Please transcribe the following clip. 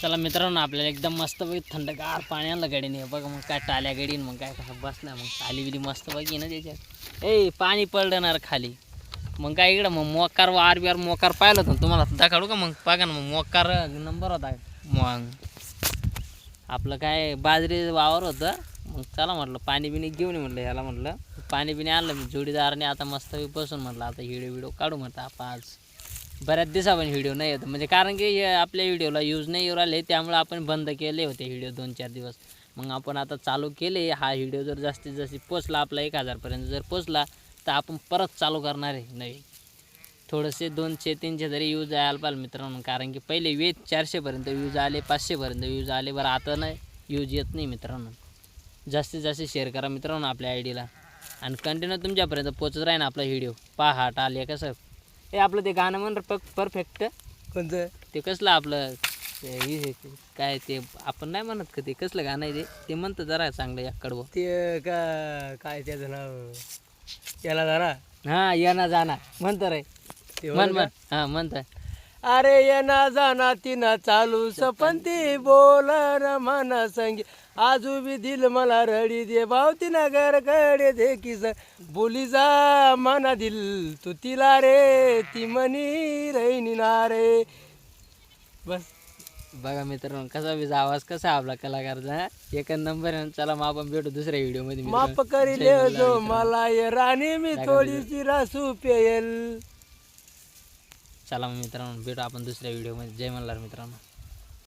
चला मित्रांनो, आपल्याला एकदम मस्तपैकी थंडगार पाणी आणलं गाडीने. बघा मग काय टाल्या गाडीने, मग काय कसं बसला, मग खाली बिली मस्तपैकी ना त्याच्यात. पाणी पडणार खाली. मग काय इकडं मग मोकार वार बिर मोकार पाहिलं होतं तुम्हाला दाखवू का? मग बघा ना, मग मोकार नंबर होता. मग आपलं काय बाजरी वावर होतं. मग चला म्हटलं पाणी बिणी घेऊन ये म्हटलं याला. म्हटलं पाणी बिणी आणलं मी जोडीदाराने. आता मस्तपैकी बसून म्हटलं आता व्हिडिओ काढू म्हटलं आपण आज. बऱ्याच दिवसा पण व्हिडिओ नाही येत, म्हणजे कारण की आपल्या व्हिडिओला यूज नाही येऊ राहिले, त्यामुळे आपण बंद केले होते व्हिडिओ 2-4 दिवस. मग आपण आता चालू केले. हा व्हिडिओ जर जास्तीत जास्त पोचला आपला 1000पर्यंत जर पोचला तर आपण परत चालू करणार आहे नवीन. थोडेसे 200-300 तरी व्ह्यूज यायला पाहिजे मित्रांनो, कारण की पहिले 400पर्यंत व्ह्यूज आले, 500पर्यंत व्ह्यूज आले. बरं आता नाही व्ह्यूज येत नाही मित्रांनो. जास्तीत जास्त शेअर करा मित्रांनो आपल्या आय डीला, आणि कंटिन्यू तुमच्यापर्यंत पोचत राहील आपला व्हिडिओ. पहा आले कसं आपलं ते गाणं म्हण परफेक्ट. कोणतं ते कसलं आपलं काय ते आपण नाही म्हणत का? ते कसलं गाणं आहे ते म्हणतं जरा चांगलं या कडवं. ते काय त्याचं नाव याला जरा हां येणा जाना म्हणतं रे. ते म्हण म्हण हां म्हणतं. अरे येना जाना तिना चालू सपंती बोल मन संगी आजू बी दिल मला रडी दे भाव तिना घर कडे दे किस बोली जा मना दिल तू तिला रे ती मनी रहिनी ना रे. बस बघा मित्रांनो कसा विजा आवाज कसा आपला कलाकारचा. एक नंबर आहे. चला मग आपण भेटू दुसऱ्या व्हिडिओमध्ये. माफ करीले जो मला ये राणी मी थोडीशी रासू पेयल. चला मग मित्रांनो भेटू आपण दुसऱ्या व्हिडिओमध्ये. जय मल्हार मित्रांनो.